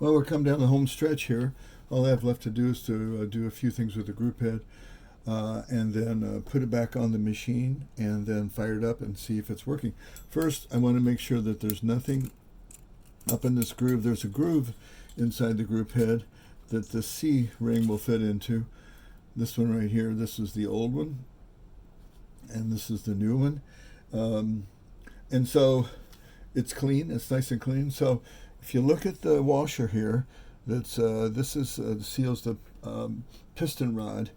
Well, we're come down the home stretch here. All I have left to do is to do a few things with the group head, and then put it back on the machine and then fire it up and see if it's working. First, I want to make sure that there's nothing up in this groove. There's a groove inside the group head that the C ring will fit into. This one right here, this is the old one, and this is the new one. And so it's clean, it's nice and clean. So if you look at the washer here, that's this is seals the piston rod,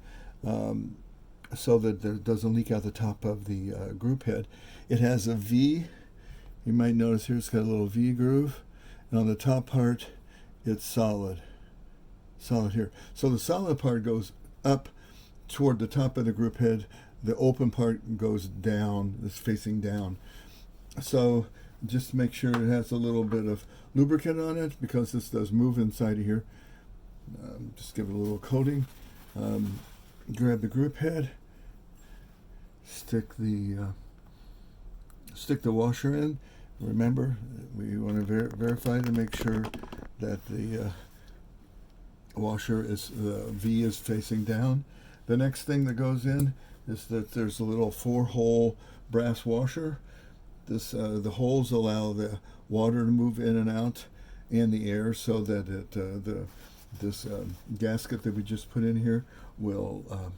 so that there doesn't leak out the top of the group head. It has a V. You might notice here it's got a little V groove, and on the top part it's solid here. So the solid part goes up toward the top of the group head. The open part goes down, it's facing down. So just make sure it has a little bit of lubricant on it, because this does move inside of here. Just give it a little coating. Grab the group head, stick the washer in. Remember, we want to verify to make sure that the washer is, the V is facing down. The next thing that goes in is that there's a little 4-hole brass washer. This the holes allow the water to move in and out, and the air, so that this gasket that we just put in here will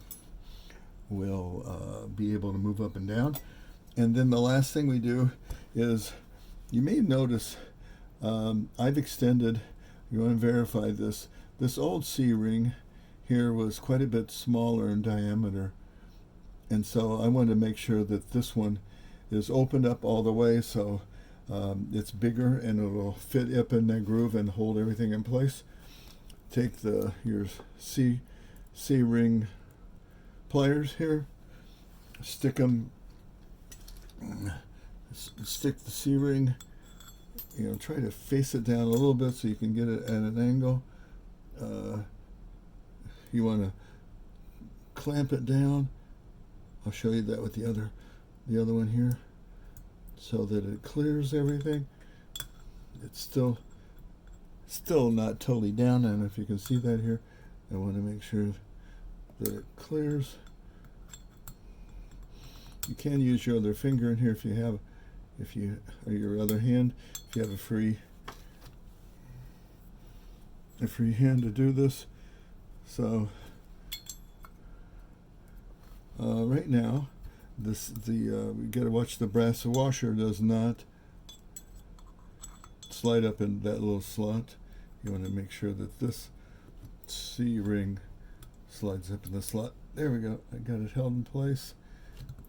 be able to move up and down. And then the last thing we do is, you may notice I've extended, you want to verify this old C-ring here was quite a bit smaller in diameter, and so I wanted to make sure that this one is opened up all the way, so it's bigger and it will fit up in that groove and hold everything in place. Take your C-ring pliers here, stick the C-ring, try to face it down a little bit so you can get it at an angle. You want to clamp it down. I'll show you that with the other one here, so that it clears everything. It's still not totally down, and if you can see that here, I want to make sure that it clears. You can use your other finger in here or your other hand, if you have a free hand to do this. So right now, we got to watch the brass washer does not slide up in that little slot. You want to make sure that this C-ring slides up in the slot. There we go. I got it held in place.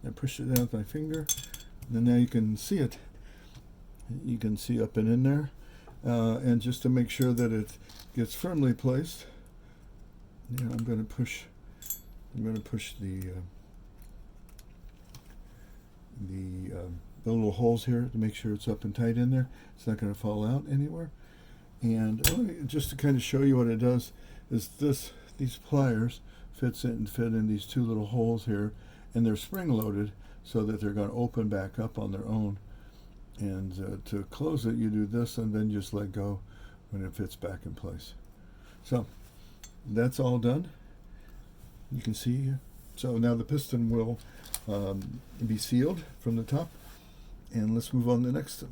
I push it down with my finger, and now you can see it. You can see up and in there. And just to make sure that it gets firmly placed, I'm going to push the little holes here to make sure it's up and tight in there. It's not going to fall out anywhere. And just to kind of show you what it does, is these pliers fit in these 2 little holes here, and they're spring loaded so that they're going to open back up on their own. And to close it, you do this and then just let go when it fits back in place. So that's all done. You can see, so now the piston will be sealed from the top, and let's move on to the next